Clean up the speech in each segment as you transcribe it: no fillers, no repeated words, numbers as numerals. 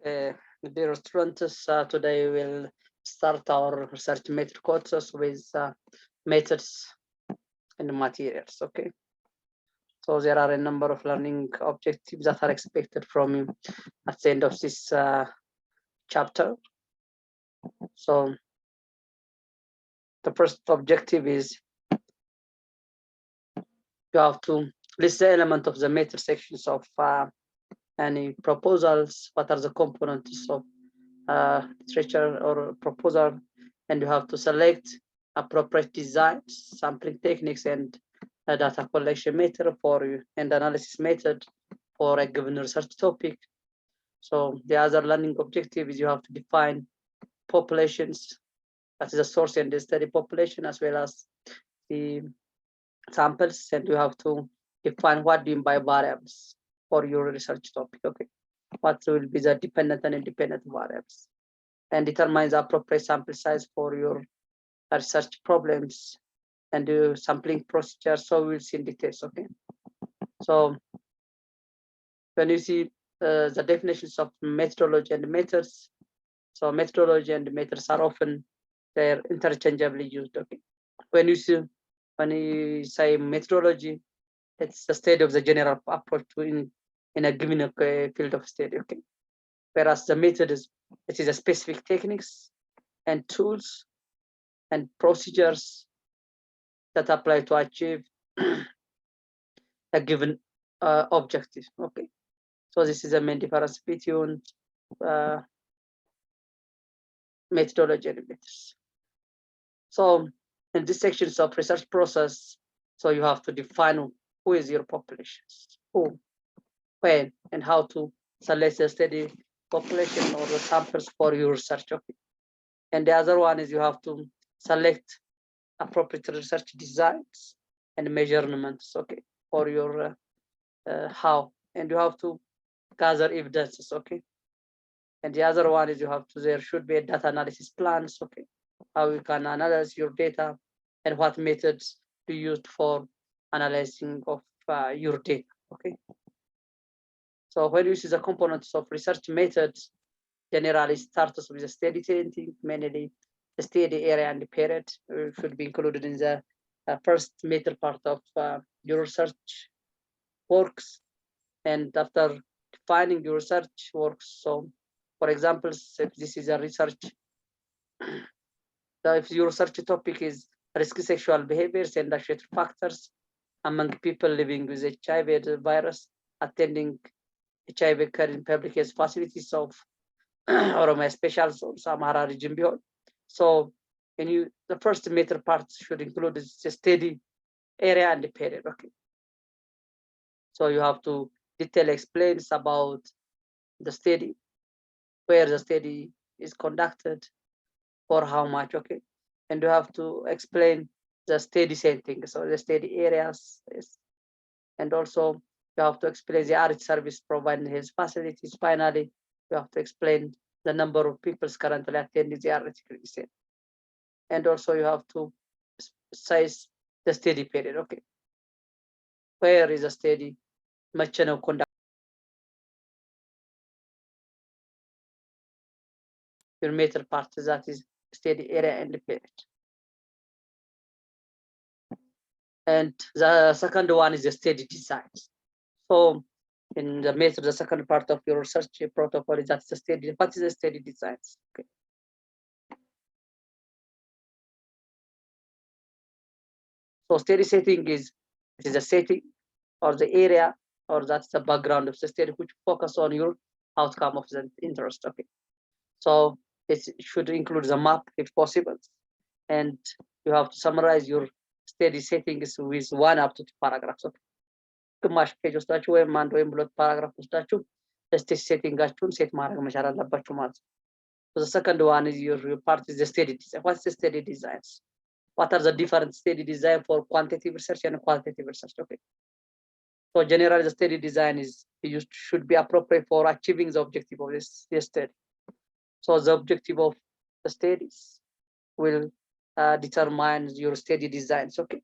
Dear students, today we'll start our research method courses with methods and materials. Okay, so there are a number of learning objectives that are expected from you at the end of this chapter. So the first objective is you have to list the element of the method sections of any proposals. What are the components of literature or proposal, and you have to select appropriate designs, sampling techniques, and a data collection method for you, and analysis method for a given research topic. So the other learning objective is you have to define populations, that is the source and the study population, as well as the samples, and you have to define what do you mean by variables for your research topic. Okay, what will be the dependent and independent variables, and determine the appropriate sample size for your research problems and do sampling procedure. So we'll see in details. Okay, so when you see the definitions of methodology and methods, so methodology and methods are often they're interchangeably used. Okay, when you say methodology, it's the study of the general approach to in a given field of study. Okay, whereas the method is it is a specific techniques and tools and procedures that apply to achieve a given objective. Okay, so this is a main difference between uh, methodology and methods. So in this sections of research process, so you have to define who is your population, who, when, and how to select the study population or the samples for your research. Okay. And the other one is you have to select appropriate research designs and measurements. Okay, for your how, and you have to gather evidences. Okay, and the other one is you have to there should be a data analysis plans. Okay, how you can analyze your data and what methods to use for analyzing of your data. Okay, so when you see the components of research methods, generally starts with the study setting, mainly the study area and the period should be included in the first method part of your research works. And after defining your research works, so for example, if this is a research, if your research topic is risky sexual behaviors and associated factors among people living with HIV virus, attending HIV care in public health facilities of Oromia Special Zones, Amhara region beyond. So, the first method part should include the study area and the period. Okay. So you have to detail explains about the study, where the study is conducted, for how much. Okay, and you have to explain the study setting, so the study areas, and also you have to explain the RH service providing his facilities. Finally, you have to explain the number of people currently attending the RH clinic, and also you have to size the study period. Okay, where is the study? መቼ ነው conduct? Your method part that is study area and the period. And the second one is the study designs. So in the method, the second part of your research protocol is that's the study. What is the study designs? Okay. So study setting is it is a setting or the area or that's the background of the study which focus on your outcome of the interest. Okay. So it should include the map if possible, and you have to summarize your study settings with 1 up to 2 paragraphs. Okay. ግማሽ ፔጅ ወስዳችሁ ወይም አንድ ወይም ሁለት ፓራግራፍ ወስዳችሁ ስቴጅ ሴቲንጋችሁን ሴት ማድረግ መቻል አለባችሁ ማለት ነው። So the second one is your part is the study design. What's the study designs? What are the different study design for quantitative research and qualitative research? Okay. So generally the study design is used should be appropriate for achieving the objective of this study. So the objective of the studies will determine your study designs. Okay.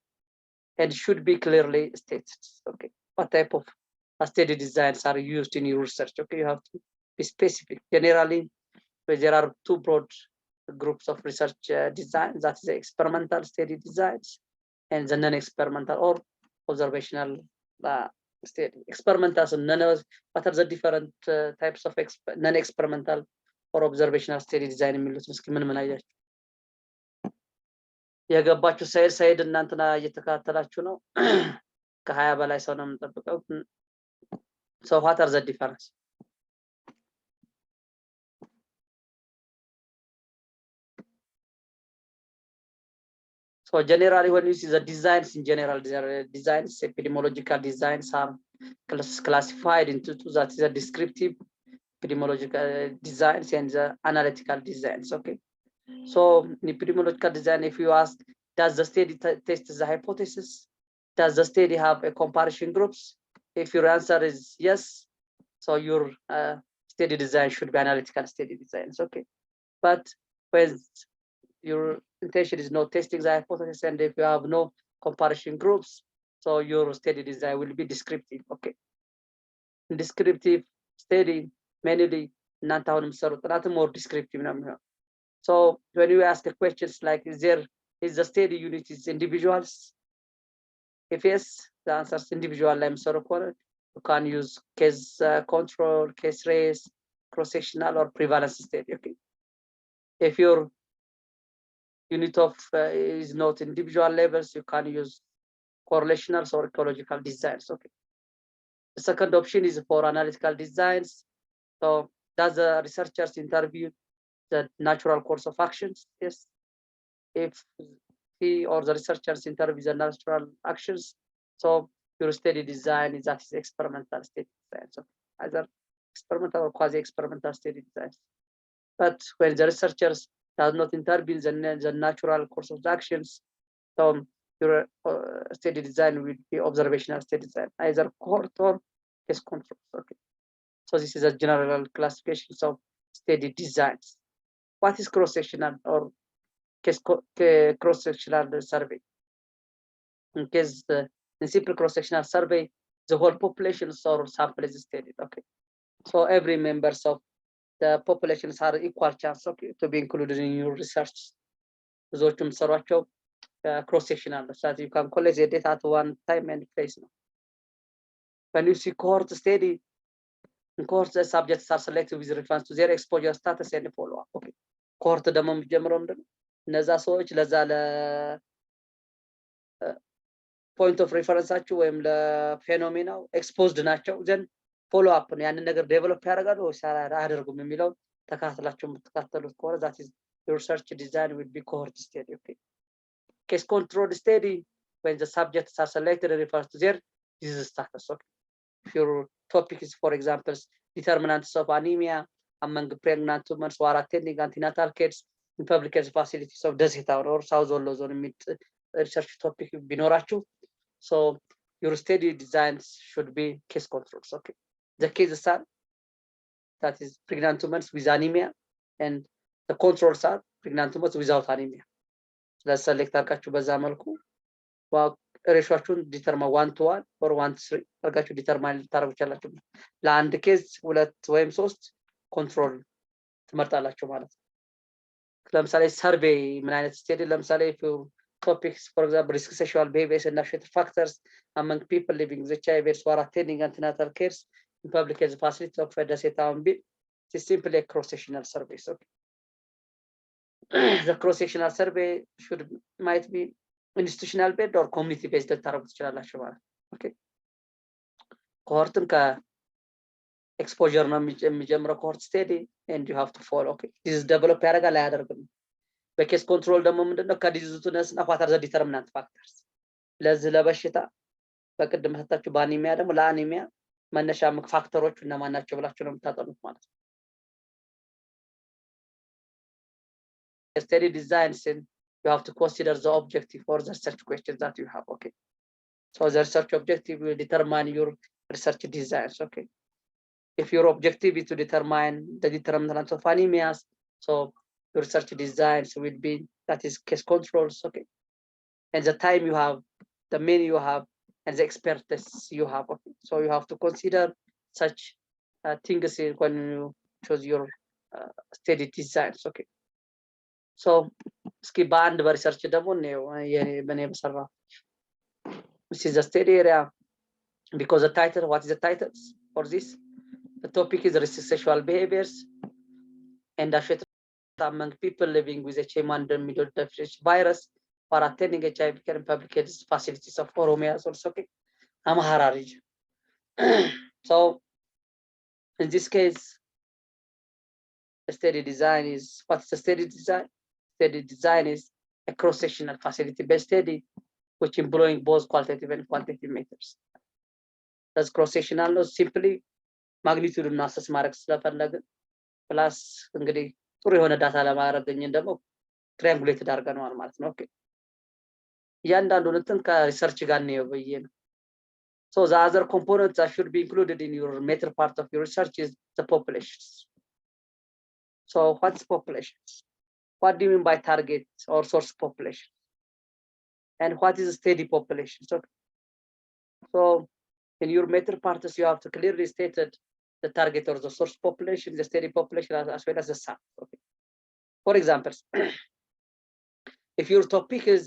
And should be clearly stated. Okay. What type of study designs are used in your research? Okay, you have to be specific. Generally, there are two broad groups of research design, that is the experimental study designs and the non-experimental or observational study. Experimental, so what are the different types of non-experimental or observational study design የሚሉት እስኪ ምን አያችሁ? የገባችሁ ሳይድ እናንተና እየተከታተላችሁ ነው። ከ20 በላይ ሰው ነው የምንጠብቀው። So what are the difference? So generally, when you see the designs in general, designs, epidemiological designs are classified into two, that is a descriptive epidemiological designs and the analytical designs, okay? So in epidemiological design, if you ask, does the study test the hypothesis? Does the study have a comparison groups? If your answer is yes, so your study design should be analytical study designs, okay? But when your intention is not testing the hypothesis, and if you have no comparison groups, so your study design will be descriptive, okay? Descriptive study mainly not more descriptive. So when you ask the questions like, is the study unit is individuals? If yes, the answer is individual. You can use case control, case race, cross-sectional or prevalence study, okay? If your unit of is not individual levels, you can use correlational or ecological designs, okay? The second option is for analytical designs. So does the researchers interview the natural course of actions? Yes. If he or the researchers interview the natural actions, so your study design is that is experimental study design. So either experimental or quasi-experimental study design. But when the researchers does not intervene the natural course of the actions, so your study design will be observational study design, either cohort or case control, okay? So this is a general classification of study designs. What is cross-sectional or cross-sectional survey? In case in simple cross-sectional survey, the whole population or sample is studied, okay? So every members of the populations are equal chance, okay, to be included in your research. ብዙዎቹም ሰሯቸው cross-sectional, so that you can collect the data at one time and place. When you see cohort study, in cohort the subjects are selected with reference to their exposure status and follow-up, okay? ኮሆርት ደግሞ የሚጀምረው ምንድነው? እነዛ ሰዎች ለዛ ፖይንት ኦፍ ሬፈረንሳችሁ ወይም ለፌኖሜናው ኤክስፖዝድ ናቸው ዘንድ ፎሎ አፕ ነው። ያንን ነገር ዴቨሎፕ ያደርጋሉ ወይስ አያደርጉም የሚለው ተካትላችሁ የምትከታተሉት ከሆነ that is your research design will be cohort study, okay? Case control study, when the subjects are selected and refers to their disease status, okay? If your topic is, for example, determinants of anemia among pregnant women who are attending antenatal care in public health facilities of ደሴታ or South Wolo Zone research topic ቢኖራችሁ, so your study designs should be case controls, okay? The cases are, that is pregnant women with anemia, and the controls are pregnant women without anemia. ስለዚህ select አድርጋችሁ በዛ መልኩ ሬሾቹን ዲተርማይን 1:1 or 1:3 አድርጋችሁ ዲተርማይን ልታደርጉ ይችላችሁ። ለአንድ ኬዝ 2 ወይም 3 ኮንትሮል ትመርጣላችሁ ማለት ነው። ለምሳሌ ሰርቬይ ምን አይነት ስቴዲ፣ ለምሳሌ topics, for example, risk sexual behaviors and associated factors among people living with HIV who are attending antenatal care in public health facilities of ደሴታ it is simply a cross-sectional survey, okay? The cross-sectional survey might be institutional based or community based ልታደርጉ ትችላላችሁ ማለት ነው። ኦኬ ኮሆርትን ከኤክስፖዠር ነው የሚጀምረው ኮሆርት ስቴዲ and you have to follow, okay? ዲዚዝ ዴቨሎፕ ያደርጋል አያደርግም? በኬስ ኮንትሮል ደግሞ ምንድነው ከዲዚዙ ነስና what are the determinant factors? ለዚህ ለበሽታ በቅድም ሰጣችሁ በአኒሚያ ደግሞ ለአኒሚያ መነሻ ፋክተሮቹ እነማን ናቸው ብላችሁ ነው የምታጠኑት ማለት ነው። Study designs, and you have to consider the objective for the research questions that you have, okay? So the research objective will determine your research designs, okay? If your objective is to determine the determinants of anemias, so your research designs will be, that is case controls, okay? And the time you have, the menu you have, and the expertise you have, okay? So you have to consider such things when you choose your study designs. Okay, so እስኪ በአንድ በሪሰርች ደግሞ በእኔ በሰራ this is the study area because the title, what is the title for this? The topic is racist sexual behaviors and affect among people living with HIV middle deficiency virus for attending HIV care in public health facilities of Oromia also, okay, Amhara region. So in this case, the study design is, what's the study design? Study design is a cross-sectional facility-based study which employing both qualitative and quantitative methods. That's cross-sectional ነው ሲምፕሊ ማግኒቱድን አሰስ ማድረግ ስለፈለግን ፕላስ እንግዲህ ጥሩ የሆነ ዳታ ለማድረግኝ ደግሞ ትራያንጉሌትድ አድርገነዋል ማለት ነው። ኦኬ እያንዳንዱን እንትን ከሪሰርች ጋር ነው ብዬ ነው። So the other components that should be included in your major part of your research is the populations. So what's populations? What do you mean by target or source population? And what is a steady population? So in your major parts, you have to clearly stated the target or the source population, the steady population, as well as the sum. Okay. For example, if your topic is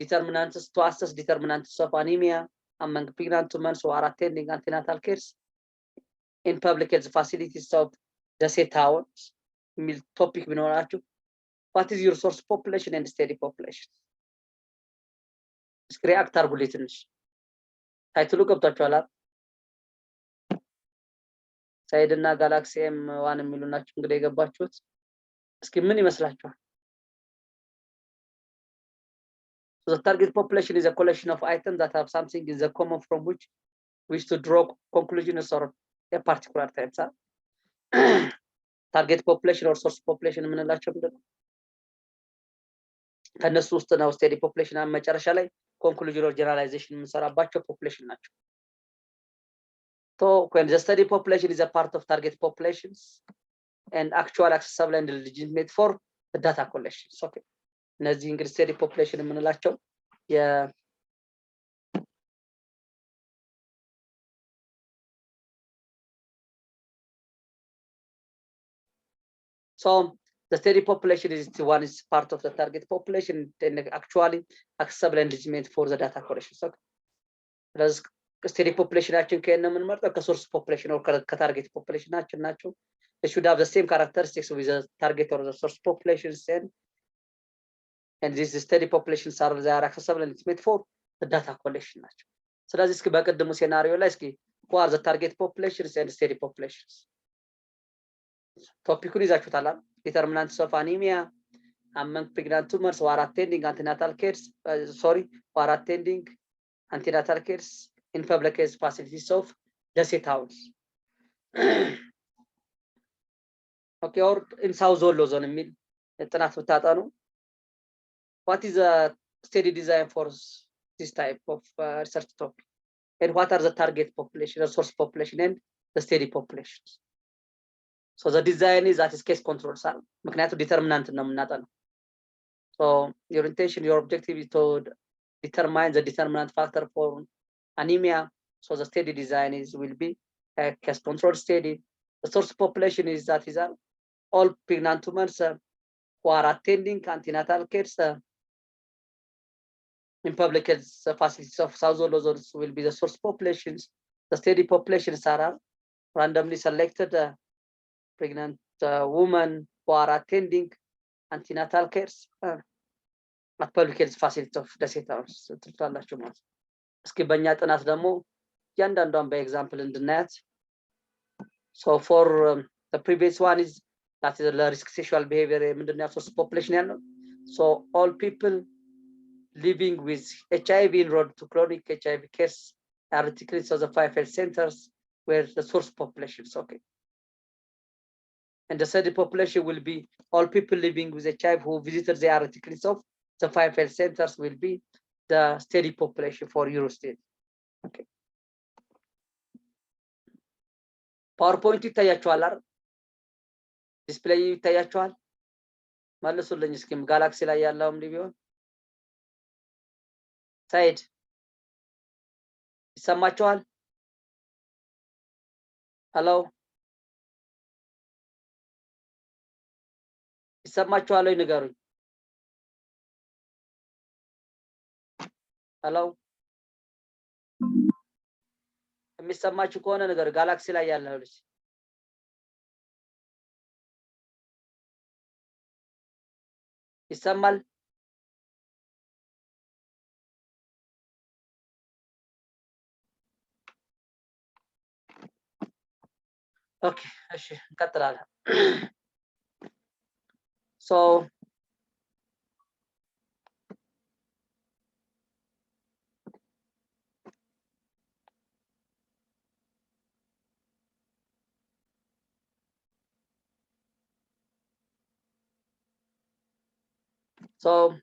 determinants to assess determinants of anemia among pregnant women who are attending antenatal care in public health facilities of the set towns, topic what is your source population and steady population? React bulletins. ታይትሉ ገብቷችኋል? ሳይድ እና ጋላክሲ M1 የሚሉ ናቸው እንግዲህ የገባችሁት። እስኪ ምን ይመስላችኋል? So the target population is a collection of items that have something in the common from which wish to draw conclusions or a particular type. Target population or source population የምንላቸው ምንድን ነው? ከነሱ ውስጥ ነው ስቴዲ ፖፑሌሽን መጨረሻ ላይ ኮንክሉዥን ኦር ጀነራላይዜሽን የምንሰራባቸው ፖፑሌሽን ናቸው። So when the study population is a part of target populations and actual accessible and legitimate for the data collection. Okay. እነዚህ እንግዲህ ስቴዲ ፖፑሌሽን የምንላቸው So the steady population is the one is part of the target population and actually accessible and legitimate for the data collection. So ስለዚህ steady population አችን ከእነ የምንመርጠው ከሶርስ ፖፑሌሽን or ከታርጌት ፖፑሌሽን ናቸው። They should have the same characteristics with the target or the source populations and these steady populations are accessible and legitimate for the data collection ናቸው። ስለዚህ እስኪ በቀደሙ ሴናሪዮ ላይ እስኪ who are the target populations and steady populations? ቶፒኩን ይዛችሁታል። determinants of anemia among pregnant women who are attending antenatal care who are attending antenatal care in public health facilities of the set towns. Okay, or in South Zolo zone የሚል ጥናት ብታጠኑ what is the study design for this type of research topic and what are the target population, the source population and the steady populations? So the design is that is case control ምክንያቱ ዲተርሚናንት ነው የምናጠናው። So your intention, your objective is to determine the determinant factor for anemia. So the study design will be a case control study. The source population is that is all pregnant women who are attending antenatal care in public health facilities of South Zolo zones will be the source populations. The steady populations are randomly selected pregnant women who are attending antenatal care at public health facilities of the set towns. ትላላችሁ ማለት ነው። እስኪ በእኛ ጥናት ደግሞ እያንዳንዷን በኤግዛምፕል እንድናያት። So for the previous one is that is the risk sexual behavior ምንድነው source population ያለው? So all people living with HIV enrolled to chronic HIV care are decreased of the 5 health centers where the source populations. Okay. And the study population will be all people living with HIV who visited the articles of the 5 health centers will be the steady population for Eurostat. Okay. PowerPoint ይታያችኋል አይደል? ዲስፕሌይ ይታያችኋል? መልሱልኝ እስኪም ጋላክሲ ላይ ያለውም ቢሆን ሳይድ ይሰማችኋል? ሄሎ ይሰማችኋል ወይ ንገሩኝ። ሄሎ የሚሰማችሁ ከሆነ ነገር ጋላክሲ ላይ ያለው ልጅ ይሰማል? ኦኬ እሺ እንቀጥላለን። ሶ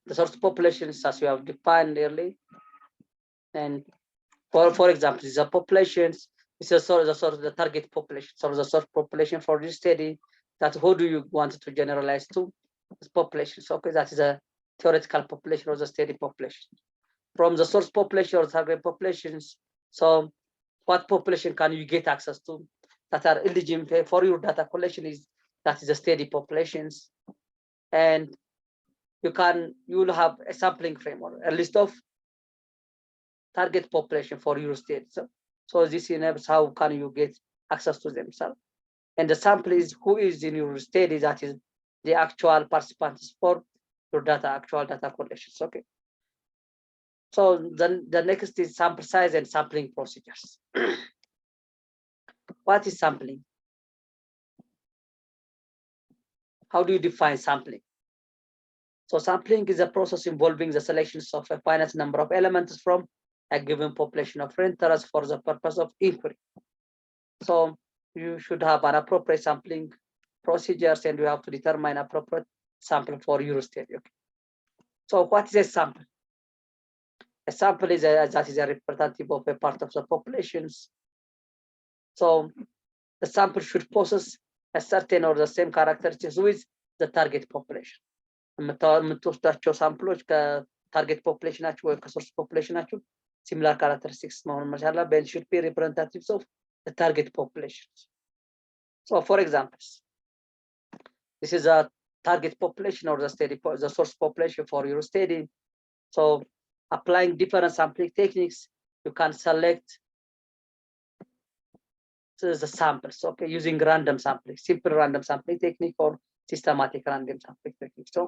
the source populations as we have defined early, and for example, these are populations. This is the target population. So the source population for this study, that who do you want to generalize to? This population. So okay, that is a theoretical population or the study population. From the source population or target populations, so what population can you get access to that are eligible for your data collection is that is the steady populations, and you will have a sampling frame or a list of target population for your state. So this enables how can you get access to themselves, and the sample is who is in your study, that is the actual participants for your actual data collections. Okay, so then the next is sample size and sampling procedures. What is sampling? How do you define sampling? So sampling is a process involving the selections of a finite number of elements from a given population of interest for the purpose of inquiry. So you should have an appropriate sampling procedures, and you have to determine appropriate sample for your study. Okay. So what is a sample? A sample is that is a representative of a part of the populations. So the sample should possess a certain or the same characteristics with the target population. የምትወስዳቸው ሳምፕሎች ከታርጌት ፖፑሌሽን ናቸው ወይ ከሶርስ ፖፑሌሽን ናቸው ሲሚላር ካራክተሪስቲክስ መሆን መቻል አለበት። should be representatives of the target population. So for examples, this is a target population or the source population for your study. So applying different sampling techniques, you can select the samples, okay, using random sampling, simple random sampling technique or systematic random sampling technique. So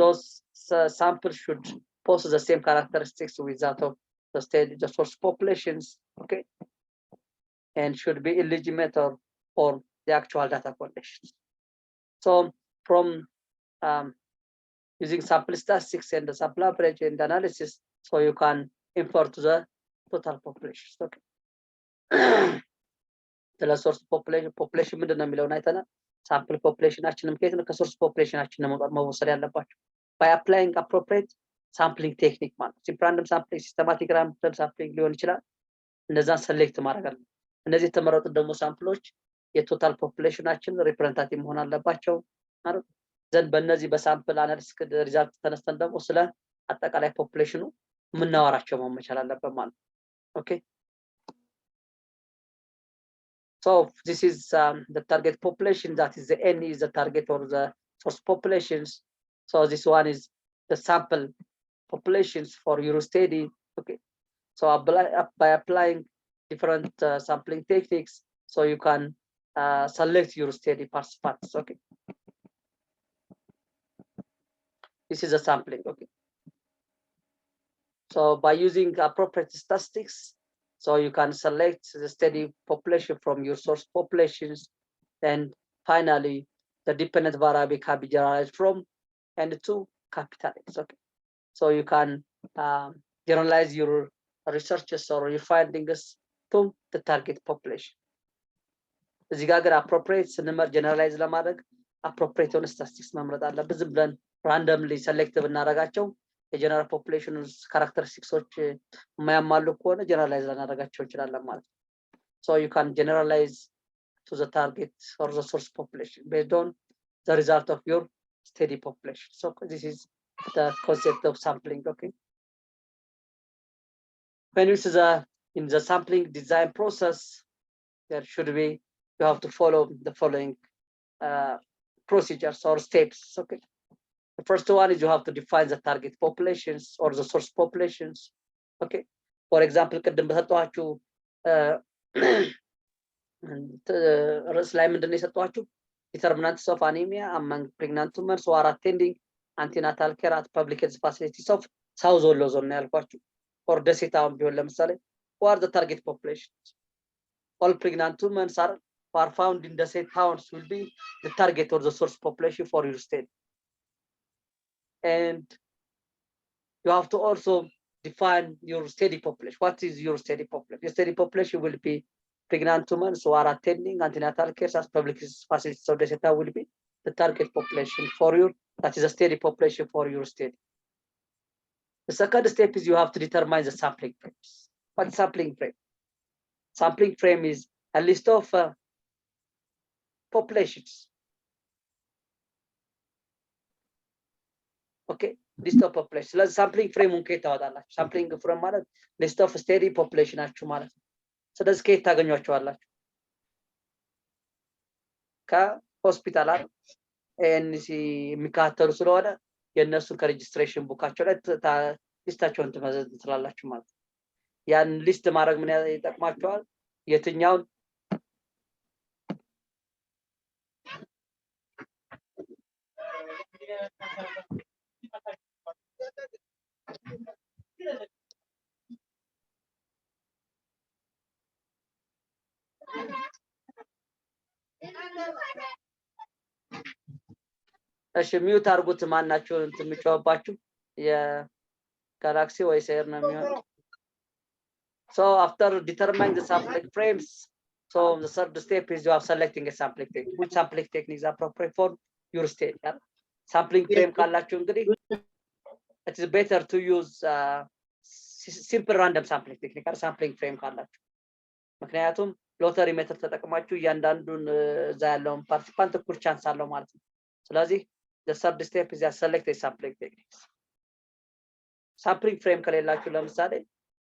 those samples should possess the same characteristics with that of the source populations, okay, and should be illegitimate or the actual data collections. So from using sample statistics and the sample average and analysis, so you can infer to the total populations. Okay. The source population ምንድን ነው የሚለውን አይተናል። ሳምፕል ፖፑሌሽናችንም ከየት ነው? ከሶርስ ፖፑሌሽናችን መወሰድ ያለባቸው by applying appropriate sampling technique ማለት ሲምፕል ራንደም ሳምፕሊንግ፣ ሲስተማቲክ ራንደም ሳምፕሊንግ ሊሆን ይችላል። እነዛን ሰሌክት ማድረግ አለ። እነዚህ የተመረጡት ደግሞ ሳምፕሎች የቶታል ፖፑሌሽናችን ሪፕሬዘንታቲቭ መሆን አለባቸው ማለት ዘንድ በእነዚህ በሳምፕል አናሊሲስ ሪዛልት ተነስተን ደግሞ ስለ አጠቃላይ ፖፑሌሽኑ የምናወራቸው መሆን መቻል አለበት ማለት ኦኬ። So this is the target population, that is the N is the target or the source populations. So this one is the sample populations for your study. Okay. So by applying different sampling techniques, so you can select your study participants. Okay. This is a sampling. Okay. So by using appropriate statistics, so you can select the study population from your source populations, and finally the dependent variable can be generalized from and to capital X. Okay, so you can generalize your researches or your findings to the target population. እዚህ ጋር ግን appropriate ስንመር generalize ለማድረግ appropriate የሆነ statistics መምረጥ አለብን። ዝም ብለን randomly select ብናደርጋቸው የጀነራል ፖፑሌሽን ካራክተሪስቲክሶች የማያሟሉ ከሆነ ጀነራላይዝ ልናደርጋቸው እንችላለን ማለት ነው። So you can generalize to the target or the source population based on the result of your study population. So this is the concept of sampling. Okay. When you see in the sampling design process, there should be, you have to follow the following procedures or steps. Okay. The first one is you have to define the target populations or the source populations. Okay. For example, ቅድም በሰጠኋችሁ ርዕስ ላይ ምንድን ነው የሰጠኋችሁ? Determinants of anemia among pregnant women who are attending antenatal care at public health facilities of South Wolo Zone ነው ያልኳችሁ። or ደሴ ታውን ቢሆን ለምሳሌ who are the target populations? All pregnant women who are found in the state towns will be the target or the source population for your state. And you have to also define your steady population. What is your steady population? Your steady population will be pregnant women who are attending antenatal care as public facilities of the state will be the target population for you. That is a steady population for your state. The second step is you have to determine the sampling frames. What is sampling frame? Sampling frame is a list of populations. Okay, list of population. ስለዚህ ሳምፕሊንግ ፍሬሙን ከየት ታወጣላችሁ? ሳምፕሊንግ ፍሬም ማለት ሊስት ኦፍ ስቴዲ ፖፑሌሽናችሁ ማለት ነው። ስለዚህ ከየት ታገኟቸዋላችሁ? ከሆስፒታል አይደል? ኤንሲ የሚካተሉ ስለሆነ የእነሱን ከሬጅስትሬሽን ቡካቸው ላይ ሊስታቸውን ትላላችሁ ማለት ነው። ያን ሊስት ማድረግ ምን ይጠቅማቸዋል? የትኛውን እሺ ሚውት አድርጉት። ማናቸው እንትን የሚጮህባችሁ የጋላክሲ ወይ ሴር ነው የሚሆነው። So after determining the sampling frames, so the third step is you are selecting a sampling technique. Which sampling technique is appropriate for your state? Yeah? Sampling frame ካላችሁ እንግዲህ it is better to use simple random sampling technique or sampling frame ካላችሁ። ምክንያቱም ሎተሪ ሜተድ ተጠቅማችሁ እያንዳንዱን እዛ ያለውን ፓርቲሲፓንት እኩል ቻንስ አለው ማለት ነው። ስለዚህ the third step is select a sampling techniques. sampling frame ከሌላችሁ ለምሳሌ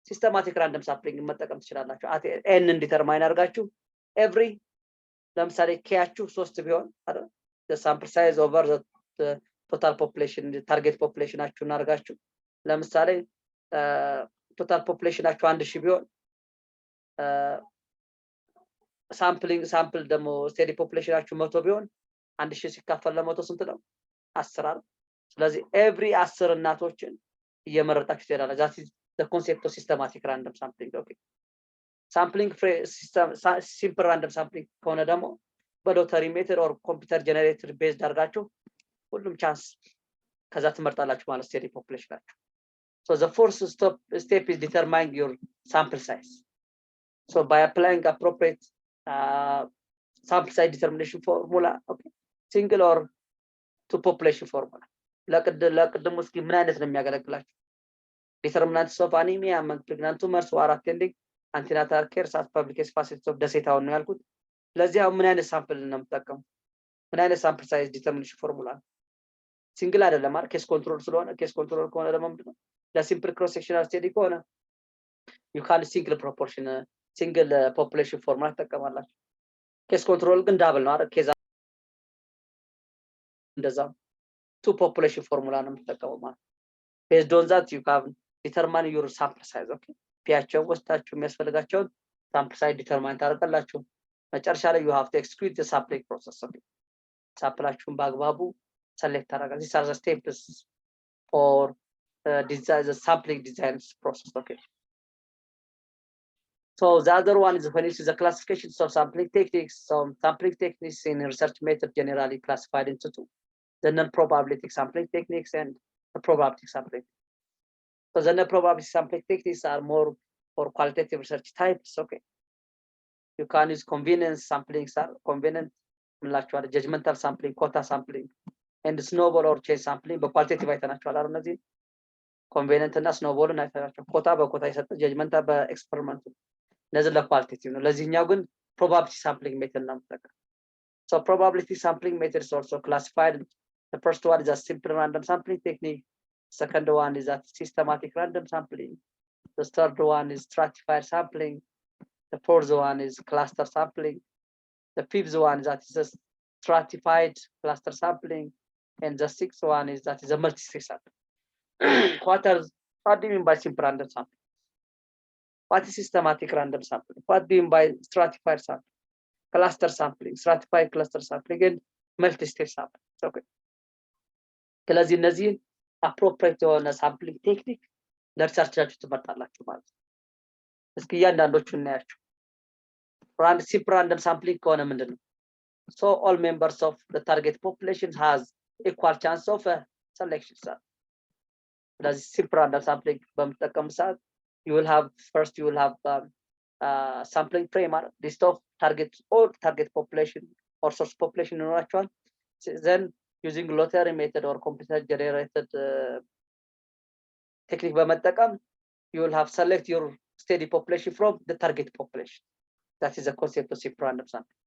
ሲስተማቲክ ራንደም ሳምፕሊንግ መጠቀም ትችላላችሁ። ኤንን ዲተርማይን አድርጋችሁ ኤቭሪ ለምሳሌ ኬያችሁ 3 ቢሆን አይደል the sample size over the total population target populationአችሁን አድርጋችሁ ለምሳሌ ቶታል ፖፑሌሽናችሁ 1000 ቢሆን ሳምፕል ደግሞ ስቴዲ ፖፑሌሽናችሁ 100 ቢሆን 1000 ሲካፈል ለ100 ስንት ነው? 10 አይደል? ስለዚህ ኤቭሪ 10 እናቶችን እየመረጣችሁ ትሄዳላችሁ። that is the concept of systematic random sampling. Okay, sampling system simple random sampling ከሆነ ደግሞ በሎተሪ ሜተድ or computer generated based አድርጋችሁ ሁሉም ቻንስ ከዛ ትመርጣላችሁ ማለት ስቴዲ ፖፑሌሽናችሁ። So the fourth step is determining your sample size. So by applying appropriate sample size determination formula, okay, single or two population formula. ለቅድሙ እስኪ ምን አይነት ነው የሚያገለግላችሁ? Determinants of anemia among pregnant women who are attending antenatal care at public facilities of ደሴ ታውን ነው ያልኩት። ስለዚህ አሁን ምን አይነት ሳምፕል ነው የምጠቀሙ? ምን አይነት ሳምፕል ሳይዝ ዲተርሚኔሽን ፎርሙላ? ሲንግል አይደለም ማለት ኬስ ኮንትሮል ስለሆነ ኬስ ኮንትሮል ከሆነ ደግሞ ምንድነው ለሲምፕል ክሮስ ሴክሽናል ስቴዲ ከሆነ you can single proportion single population ፎርሙላ ተጠቀማላችሁ። ኬስ ኮንትሮል ግን ዳብል ነው አይደል? ኬዝ እንደዛ two population ፎርሙላ ነው የምትጠቀመው ማለት based on that you can determine your sample size. Okay, ፒያቸው ወስታችሁ የሚያስፈልጋቸውን sample size determine ታደርጋላችሁ። መጨረሻ ላይ you have to execute the sampling process. Okay, ሳምፕላችሁን በአግባቡ select ታደርጋላችሁ። these are the steps for design the sampling design process. Okay, so the other one is when it is the classifications of sampling techniques. So sampling techniques in research method generally classified into two: the non-probabilistic sampling techniques and the probabilistic sampling. So the non-probabilistic sampling techniques are more for qualitative research types. Okay, you can use convenience sampling, convenient judgmental sampling, quota sampling, and snowball or chase sampling. But qualitative አይተናቸዋል አይደል? እነዚህ convenient እና snowball አይተናቸው። ኮታ በኮታ ይሰጥ judgment በኤክስፐሪመንት እነዚህ ለኳሊቴቲቭ ነው። ለዚህኛው ግን probability sampling method ነው የምጠቀም። So probability sampling method is also classified. The first one is a simple random sampling technique. Second one is a systematic random sampling. The third one is stratified sampling. The fourth one is cluster sampling. The fifth one is stratified cluster sampling, and the sixth one is that is a multi-stage sampling. What do you mean by simple random sampling? What is systematic random sampling? What do you mean by stratified sampling? Cluster sampling, stratified cluster sampling, and multi-stage sampling. Okay. ስለዚህ እነዚህን appropriate የሆነ sampling technique ለሪሰርቻችሁ ትመርጣላችሁ ማለት ነው። እስኪ እያንዳንዶቹን እናያቸው። simple random sampling ከሆነ ምንድነው? So all members of the target population has equal chance of selection. ስለዚህ simple random sampling በምትጠቀሙ ሰዓት you will have sampling frame list of target population or source population ይኖራቸዋል. Then using lottery method or computer generated technique በመጠቀም you will have select your steady population from the target population. That is the concept of simple random sampling.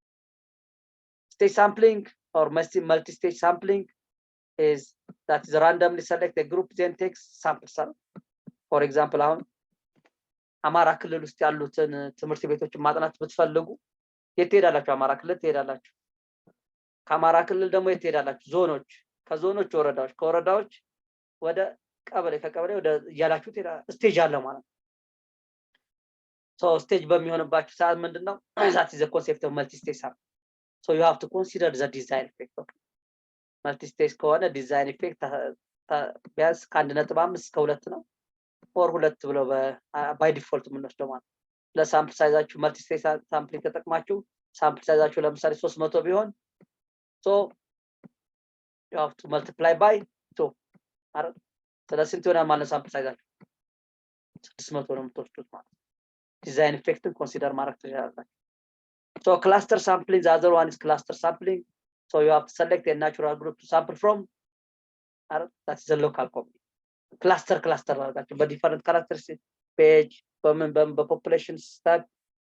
Stage sampling or multi-stage sampling is that is randomly select a group then takes samples. For example, አማራ ክልል ውስጥ ያሉትን ትምህርት ቤቶችን ማጥናት ብትፈልጉ የት ሄዳላችሁ? አማራ ክልል ትሄዳላችሁ። ከአማራ ክልል ደግሞ የት ሄዳላችሁ? ዞኖች፣ ከዞኖች ወረዳዎች፣ ከወረዳዎች ወደ ቀበሌ፣ ከቀበሌ ወደ ያላችሁ ስቴጅ አለ ማለት ነው። So stage በሚሆንባችሁ ሰዓት ምንድነው? that is the concept of multi-stage sampling. So you have to consider the design effect. Okay. Multi-stage ከሆነ design effect ቢያንስ ከ1.5 እስከ 2 ነው። or 2 ብሎ by default የምንወስደው ማለት ነው። ለሳምፕል ሳይዛችሁ multi-stage sampling ተጠቅማችሁ ሳምፕል ሳይዛችሁ ለምሳሌ 300 ቢሆን so you have to multiply by 2 አይደል? ስለዚህ ስንት ይሆናል ማለት ሳምፕል ሳይዛችሁ 600 ነው የምትወስዱት ማለት ነው። ዲዛይን ኢፌክትን ኮንሲደር ማድረግ ትችላላችሁ። So cluster sampling, the other one is cluster sampling. So you have to select a natural group to sample from. That is a local community. Cluster አድርጋችሁ በዲፈረንት ካራክተሪስቲክ ፔጅ በፖፑሌሽን ስታክ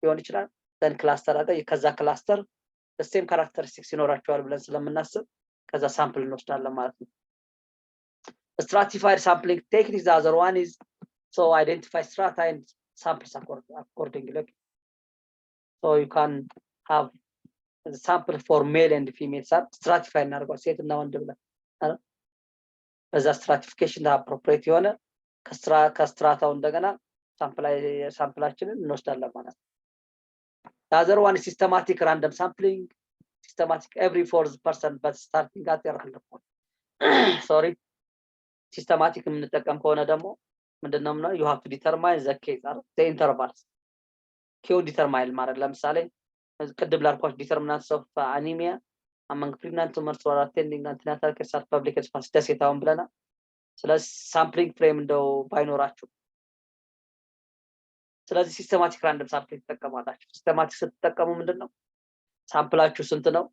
ሊሆን ይችላል። then cluster አድርጋ ከዛ ክላስተር the same characteristics ይኖራቸዋል ብለን ስለምናስብ ከዛ ሳምፕል እንወስዳለን ማለት ነው። Stratified sampling technique, the other one is so identify strata and samples accordingly. So you can have the sample for male and female stratify እናደርገዋል ሴት እና ወንድ ብለን በዛ stratification appropriate የሆነ ከስትራታው እንደገና ሳምፕላችንን እንወስዳለን ማለት ነው። The other one is systematic random sampling. Systematic every 4% but starting at random point. Sorry. Systematic የምንጠቀም ከሆነ ደግሞ ምንድነው ነው you have to determine the case or the intervals. ኪው ዲተርማይን ማድረግ ለምሳሌ ቅድም ላልኳችሁ determinants of anemia among pregnant women who are attending antenatal care at public health facilities የታውን ብለናል። ስለዚህ ሳምፕሊንግ ፍሬም እንደው ባይኖራችሁ ስለዚህ ሲስተማቲክ ራንደም ሳምፕሊንግ ተጠቀማላችሁ። ሲስተማቲክ ስትጠቀሙ ምንድነው ሳምፕላችሁ ስንት ነው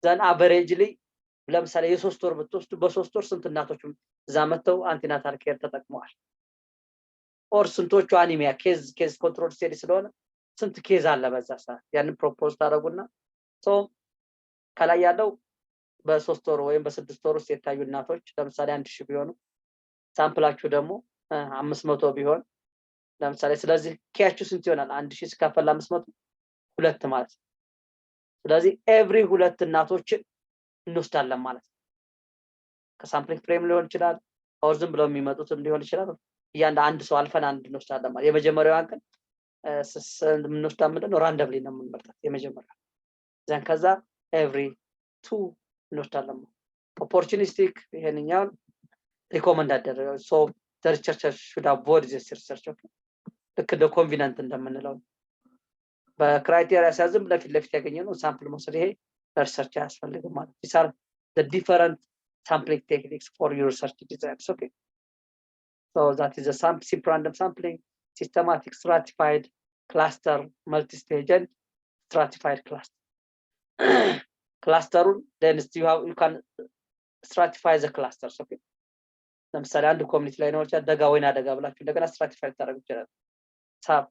ዘን አቨሬጅሊ ለምሳሌ የ3 ወር ብትወስዱ በ3 ወር ስንት እናቶች እዛ መተው አንቲናታል ኬር ተጠቅመዋል ኦር ስንቶቹ አኒሚያ ኬዝ ኮንትሮል ስቴዲ ስለሆነ ስንት ኬዝ አለ በዛ ሰዓት ያንን ፕሮፖዝ ታደርጉና ሶ ከላይ ያለው በ3 ወር ወይም በ6 ወር ውስጥ የታዩ እናቶች ለምሳሌ 1000 ቢሆኑ ሳምፕላችሁ ደግሞ 500 ቢሆን ለምሳሌ ስለዚህ ኬያችሁ ስንት ይሆናል 1000 ሲካፈል 500 2 ማለት ስለዚህ ኤቭሪ 2 እናቶችን እንወስዳለን ማለት ከሳምፕሊንግ ፍሬም ሊሆን ይችላል ኦር ዝም ብለው የሚመጡትም ሊሆን ይችላል አንድ ሰው አልፈን አንድ እንወስዳለን ማለት የመጀመሪያው አንቀን ምንወስዳ ምንድነው ራንደምሊ ነው የምንመርጣት የመጀመሪያው ዘን ከዛ ኤቭሪ 2 እንወስዳለን ኦፖርቹኒስቲክ ይሄንኛው ሪኮመንድ አደረገው ሶ the researchers should avoid this research ልክ እንደ ኮንቪነንት እንደምንለው በክራይቴሪያ ሲያዝም ለፊት ያገኘነው ሳምፕል መውሰድ ይሄ research ያስፈልጋል ማለት these are the different sampling techniques for your research designs. Okay, so that is a simple random sampling, systematic, stratified, cluster, multi-stage, and stratified cluster. Cluster, then you can stratify the clusters. Okay, ለምሳሌ አንድ ኮሚኒቲ ላይ ነው ደጋ ወይና ደጋ ብላችሁ እንደገና ስትራቲፋይ ታደርጉ ይችላል ሳብ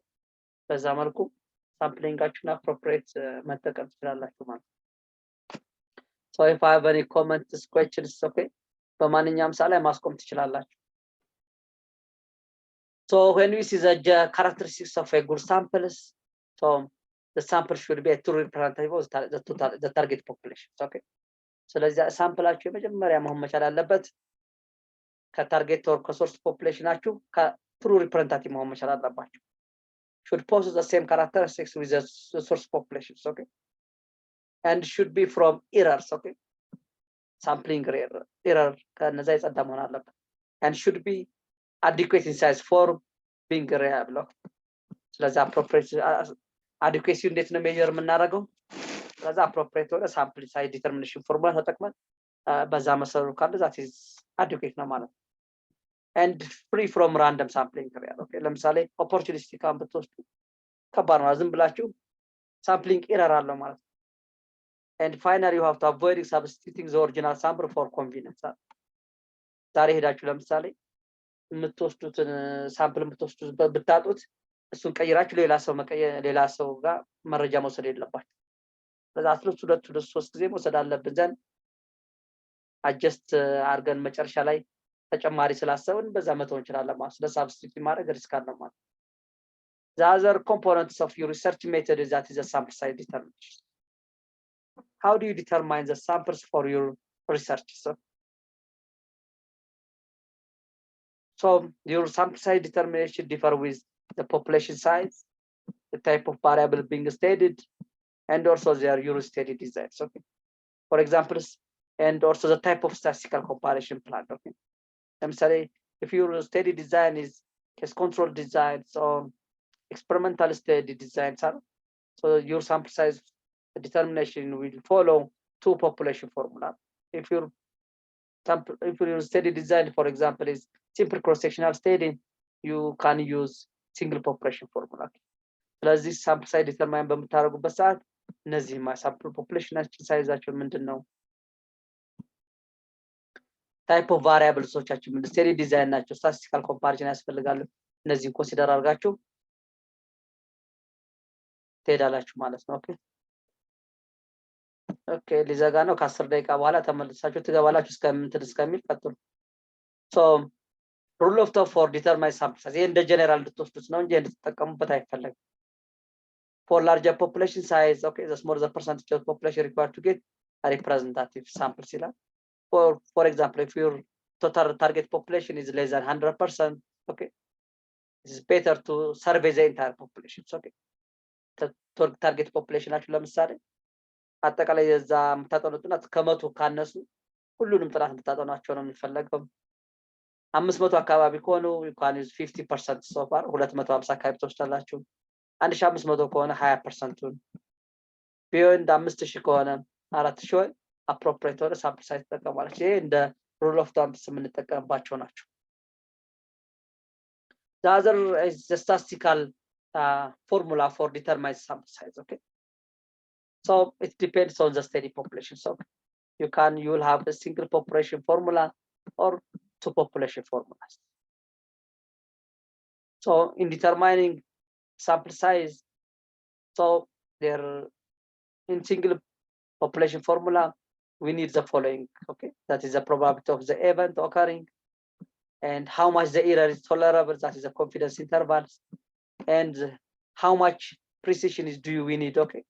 በዛ መልኩ ሳምፕሊንጋችሁን አፕሮፕሪየት መጠቀም ትችላላችሁ ማለት so if I have any comments questions okay በማንኛውም ሰዓት ላይ ማስቆም ትችላላችሁ so when we see the characteristics of a good samples so the sample should be a true representative of the target population. Okay. ስለዚህ ሳምፕላችሁ የመጀመሪያ መሆን መቻል አለበት ከታርጌት ኦር ከሶርስ ፖፑሌሽናችሁ ከትሩ ሪፕሬዘንታቲቭ መሆን መቻል አለባችሁ should possess the same characteristics with the source populations. Okay, and should be from errors. Okay, sampling error ከነዛ የጸዳ መሆን አለበት and should be adequate in size for being reliable. ስለዚህ appropriate adequacy እንዴት ነው ሜጀር የምናደርገው? ስለዚህ appropriate ወደ sample size determination ፎርሙላ ተጠቅመን በዛ መሰረት ካለ that is adequate ነው ማለት ነው and free from random sampling error. Okay, ለምሳሌ opportunistic ካም ብትወስዱ ከባድ ነው ዝም ብላችሁ sampling error አለው ማለት ነው and finally you have to avoid substituting the original sample for convenience. ዛሬ ሄዳችሁ ለምሳሌ የምትወስዱትን ሳምፕል የምትወስዱት ብታጡት እሱን ቀይራችሁ ሌላ ሰው ጋር መረጃ መውሰድ የለባችሁ ለዛትሉት ሁለት ሶስት ጊዜ መውሰድ አለብን ዘንድ አጀስት አርገን መጨረሻ ላይ ተጨማሪ ስላሰብን በዛ መተው እንችላለን ማለት ስለ ሳብስቲቲዩት ማድረግ ሪስክ አለው ማለት the other components of your research method is that is a sample size determination. How do you determine the samples for your research? So your sample size determination differ with the population size, the type of variable being studied, and also their Euro study designs. Okay, for example, and also the type of statistical comparison plan. Okay, I'm sorry if your study design is case control designs or experimental study designs are so your sample size determination will follow two population formula. If your study design, for example, is simple cross-sectional study, you can use single population formula. ስለዚህ sample size determine በምታደርጉበት ሰዓት እነዚህ sample population ሳይዛቸው ምንድነው type of variables ኦቻችን ምን study design ናቸው statistical comparison ያስፈልጋሉ እነዚህን ኮንሲደር አድርጋችሁ ትሄዳላችሁ ማለት ነው ኦኬ ሊዘጋ ነው ከ10 ደቂቃ በኋላ ተመልሳችሁ ትገባላችሁ እስከሚል ቀጥሉ so rule of thumb for determine sample size እንደ ጀነራል እንድትወስዱት ነው እንጂ እንድትጠቀሙበት አይፈለግም for larger population size. Okay, the smaller the percentage of population required to get a representative sample ይላል for example if your total target population is less than 100%, okay, it is better to survey the entire population. Okay, target population ናችሁ ለምሳሌ አጠቃላይ የዛ የምታጠኑት ከመቶ ካነሱ ሁሉንም ጥናት እንድታጠኗቸው ነው የሚፈለገው 500 አካባቢ ከሆኑ you can use 50% so far 250 አካባቢ ትወስዳላችሁ 1500 ከሆነ 20%ን ቢዮንድ 5000 ከሆነ 4000 appropriate ወደ sample size ተጠቀማለች ይሄ እንደ rule of thumb የምንጠቀምባቸው ናቸው the other is the statistical formula for determine sample size. Okay, so it depends on the study population. So you will have a single population formula or two population formulas. So in determining sample size, so there in single population formula we need the following. Okay, that is the probability of the event occurring and how much the error is tolerable, that is the confidence intervals, and how much precision is we need. Okay,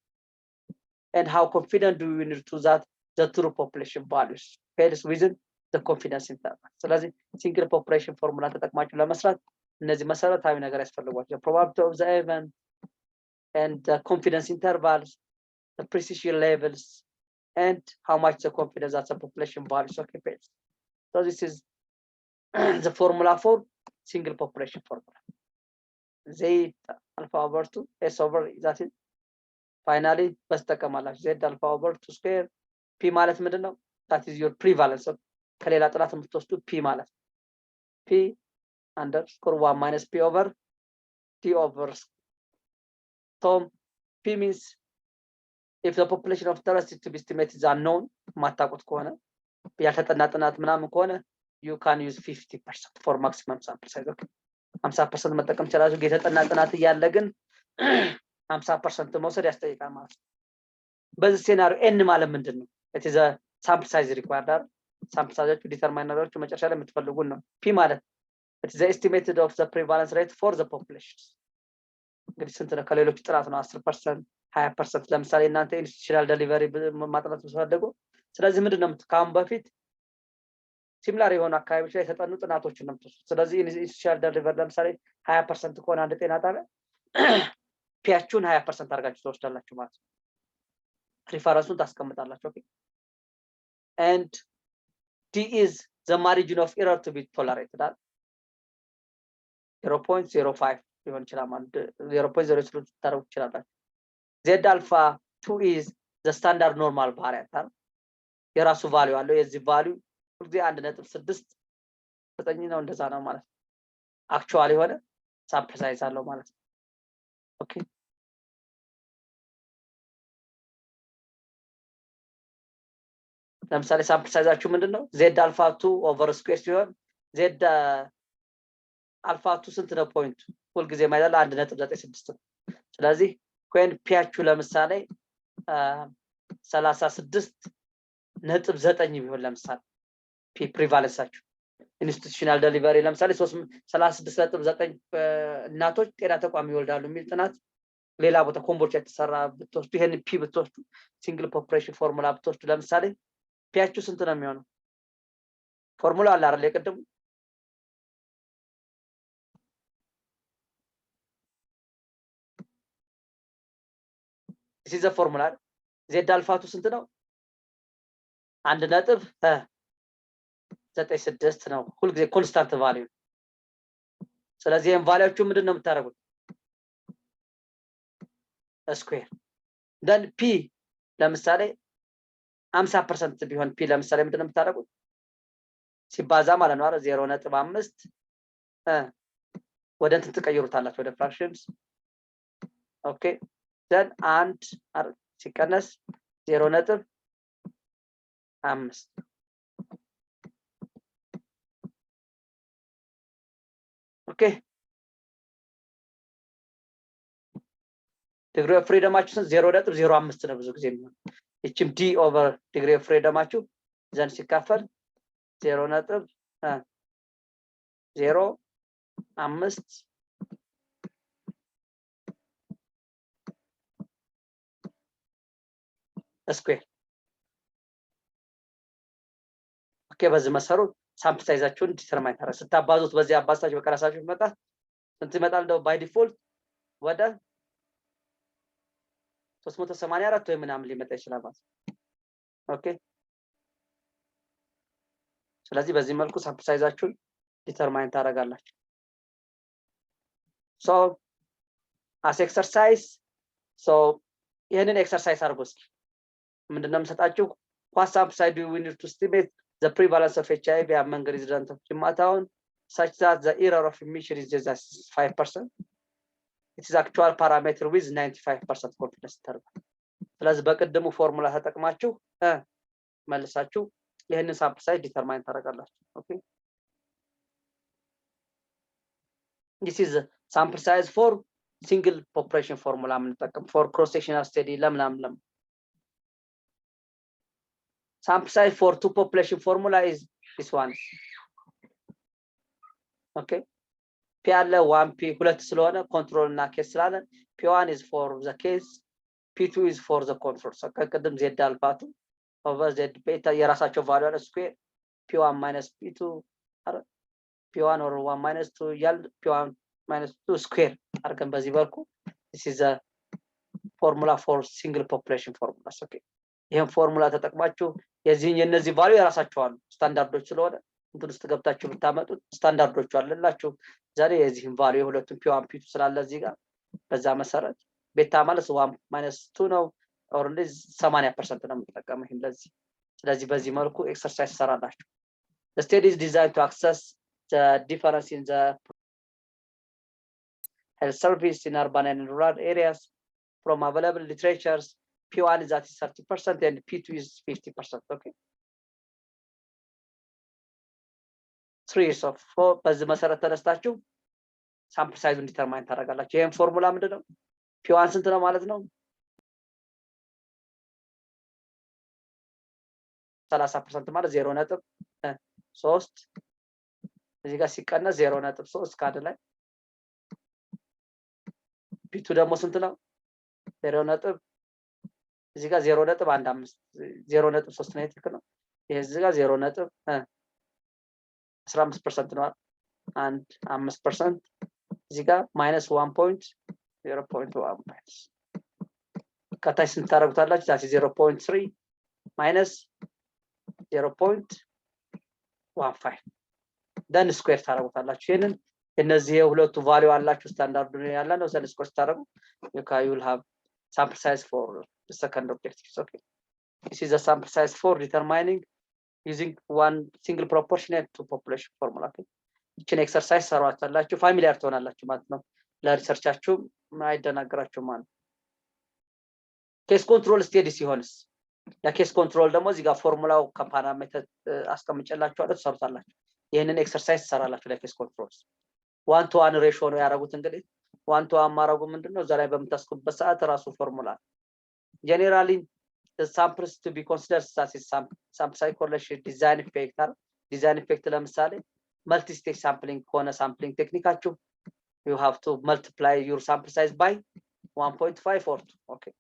and how confident do we need to that the true population values falls within the confidence interval. ስለዚህ single population formula ተጠቅማችሁ ለመስራት እነዚህ መሰረታዊ ነገር ያስፈልጓቸው probability of the event and the confidence intervals, the precision levels, and how much the confidence that the population values occupies. So this is the formula for single population formula. Z alpha over 2 s over that is finally በስተቀማላችሁ z alpha over 2 square p ማለት ምንድነው that is your prevalence ከሌላ ጥናት የምትወስዱ p ማለት p underscore 1 minus p over t over so p means if the population of interest to be estimated is unknown ማታውቁት ከሆነ ያልተጠና ጥናት ምናምን ከሆነ you can use 50% for maximum sample size. Okay, 50% መጠቀም ይችላል የተጠና ጥናት እያለ ግን 50% መውሰድ ያስጠይቃል ማለት በዚህ ሴናሪዮ n ማለት ምንድነው it is a sample size required sample size to determine ነገሮች መጨረሻ ላይ የምትፈልጉን ነው p ማለት it is the estimated of the prevalence rate for the population እንግዲህ ስንት ነው ከሌሎች ጥናት ነው 10% 20% ለምሳሌ እናንተ ኢንስቲትዩሽናል ዴሊቨሪ ማጥናት ብትፈልጉ ስለዚህ ምንድነው ካሁን በፊት ሲሚላር የሆኑ አካባቢዎች ላይ የተጠኑ ጥናቶችን ነው የምትወስዱት። ስለዚህ ኢንስቲትዩሽናል ዴሊቨሪ ለምሳሌ 20% ከሆነ አንድ ጤና ጣቢያ ፒያችሁን 20% አድርጋችሁ ትወስዳላችሁ ማለት ነው። ሪፈረንሱን ታስቀምጣላችሁ። ኦኬ and D is the margin of error to be tolerated at 0.05 ሊሆን ይችላል ማለት 0.03 ታረጉ ይችላል። Z alpha 2 is the standard normal variant የራሱ ቫልዩ አለው። የዚህ ቫልዩ ሁልጊዜ 1.6 ነው እንደዛ ነው ማለት ነው። አክቹዋሊ የሆነ ሳምፕል ሳይዝ አለው ማለት ነው። ኦኬ ለምሳሌ ሳምፕል ሳይዛችሁ ምንድነው? Z alpha 2 over square ሲሆን Z alpha 2 ስንት ነው ፖይንቱ? ሁልጊዜ ማለት 1.96 ነው። ስለዚህ when ፒያችሁ ለምሳሌ 36.9 ቢሆን ለምሳሌ ፒ ፕሪቫለንሳችሁ ኢንስቲትዩሽናል ዴሊቨሪ ለምሳሌ 36.9 እናቶች ጤና ተቋም ይወልዳሉ የሚል ጥናት ሌላ ቦታ ኮምቦልቻ የተሰራ ብትወስዱ ይሄን ፒ ብትወስዱ ሲንግል ፖፑሌሽን ፎርሙላ ብትወስዱ ለምሳሌ ፒያችሁ ስንት ነው የሚሆነው? ፎርሙላ አለ አይደል? የቀደሙ እዚህ ፎርሙላ Z alpha 2 ስንት ነው? 1.96 ነው። ሁልጊዜ ኮንስታንት ቫልዩ። ስለዚህ ይሄን ቫልዩቹ ምንድነው የምታደርጉት? ስኩዌር ደን ፒ ለምሳሌ 50% ቢሆን ፒ ለምሳሌ ምንድነው የምታደርጉት? ሲባዛ ማለት ነው አይደል 0.5 ወደ እንትን ትቀይሩታላችሁ ወደ ፍራክሽንስ። ኦኬ ደን 1 ሲቀነስ 0.5 ኦኬ ዲግሪ ኦፍ ፍሪደማችሁ 0.05 ነው ብዙ ጊዜ የሚሆነው። እቺም ዲ ኦቨር ዲግሪ ኦፍ ፍሪደማችሁ ዘን ሲካፈል 0.05 ስኩዌር። ኦኬ በዚህ መሰረት ሳምፕል ሳይዛችሁን ዲተርማይን ታደርጉ። ስታባዙት በዚህ አባዝታችሁ በቀራሳችሁ ይመጣ ስንት ይመጣል? እንደው ባይ ዲፎልት ወደ 384 ወይ ምናምን ሊመጣ ይችላል ማለት ነው። ኦኬ ስለዚህ በዚህ መልኩ ሳምፕል ሳይዛችሁን ዲተርማይን ታደርጋላችሁ። ሶ አስ ኤክሰርሳይዝ ይሄንን ኤክሰርሳይዝ አድርጉ እስኪ። ምንድነው የምሰጣችሁ? what sample size do we need to estimate the prevalence of HIV among residents of Jimma Town such that the error of emission is just 5%? It is actual parameter with 95% confidence interval. ስለዚህ በቀደሙ ፎርሙላ ተጠቅማችሁ መልሳችሁ ይሄንን ሳምፕል ሳይዝ ዲተርማይን ታደርጋላችሁ። ኦኬ this is sample size for single population formula የምንጠቀም for cross sectional study ለምናምን sample size for two population formula is this one. Okay p ያለ 1p 2 ስለሆነ ኮንትሮል እና ኬስ ስላለ p1 is for the case p2 is for the control. so ከቀደም z alpha 2 over z beta የራሳቸው ቫልዩ አለ ስኩዌር p1 minus p2 p1 or 1 minus 2 ያል p1 minus 2 ስኩዌር አድርገን በዚህ በልኩ this is a formula for single population formulas. okay ይሄን ፎርሙላ ተጠቅማችሁ የነዚህ ቫልዩ የራሳቸው አሉ ስታንዳርዶች ስለሆነ እንትን ውስጥ ገብታችሁ ብታመጡት ስታንዳርዶቹ አለላችሁ። ዛሬ የዚህን ቫልዩ የሁለቱም p1 p2 ስላለ እዚህ ጋር በዛ መሰረት ቤታ ማለት 1 minus 2 ነው or 80% ነው የምትጠቀመው ይሄን ለዚህ። ስለዚህ በዚህ መልኩ ኤክሰርሳይዝ ሰራላችሁ። the study is designed to access the difference in the health service in urban and rural areas from available literatures. p1 is at 30% and p2 is 50%. okay 3 years of በዚህ መሰረት ተነስታችሁ ሳምፕል ሳይዙን ዲተርማይን ታደርጋላችሁ። ይሄን ፎርሙላ ምንድነው? p1 ስንት ነው ማለት ነው? 30% ማለት 0.3 እዚህ ጋር ሲቀነስ 0.3 ካደ ላይ p2 ደግሞ ስንት ነው? 0 እዚህ ጋር 0.15 0.3 ነው የተከለው ይሄ እዚህ ጋር 0.15% ነው and 5% እዚህ ጋር -1.0.1 ከታች ስንታረጉታላችሁ ታች 0.3 -0.15 then square ታረጉታላችሁ ይሄንን እነዚህ የሁለቱ ቫልዩ አላችሁ ስታንዳርዱ ያለ ነው then square ታረጉ you will have sample size for the second objective okay this is the sample size for determining using one single proportionate to population formula okay እቺን ኤክሰርሳይዝ ሰራዋታላችሁ ፋሚሊያር ትሆናላችሁ ማለት ነው ለሪሰርቻችሁ ማይደናገራችሁ ማለት ኬስ ኮንትሮል ስቴዲ ሲሆንስ ለኬስ ኮንትሮል ደግሞ እዚህ ጋር ፎርሙላው ከፓራሜትር አስቀምጨላችኋለሁ ትሰሩታላችሁ ይሄንን ኤክሰርሳይዝ ሰራላችሁ ለኬስ ኮንትሮልስ 1 to 1 ሬሽዮ ነው ያደረጉት እንግዲህ 1 to 1 ማረጉ ምንድነው እዛ ላይ በመታስኩበት ሰዓት ራሱ ፎርሙላ generally the samples to be considered as sample size correlation design effect ለምሳሌ multi stage sampling ከሆነ sampling ቴክኒካችሁ you have to multiply your sample size by 1.5 or 2 okay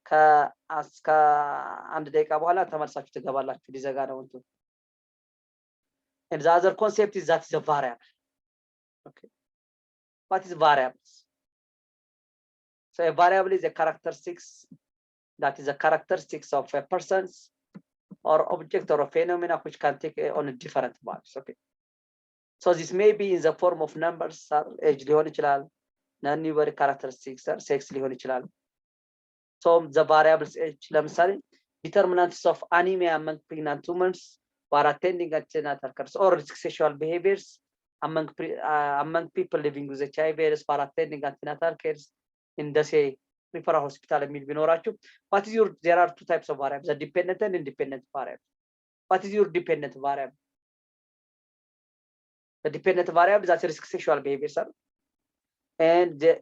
ከአስከ አንድ ደቂቃ በኋላ ተመልሳችሁ ትገባላችሁ ሊዘጋ ነው እንት and the other concept is that is a variable okay what is variables so a variable is a characteristics that is a characteristics of a person's or object or a phenomena which can take on a different values okay so this may be in the form of numbers or age ሊሆን ይችላል non-numeric characteristics or sex ሊሆን ይችላል so the variables age ለምሳሌ determinants of anemia among pregnant women who are attending antenatal care or risk sexual behaviors among people living with HIV who are attending antenatal care in the say referral hospital የሚል ቢኖራችሁ what is your there are two types of variables a dependent and independent variable what is your dependent variable the dependent variable is risk sexual behaviors and the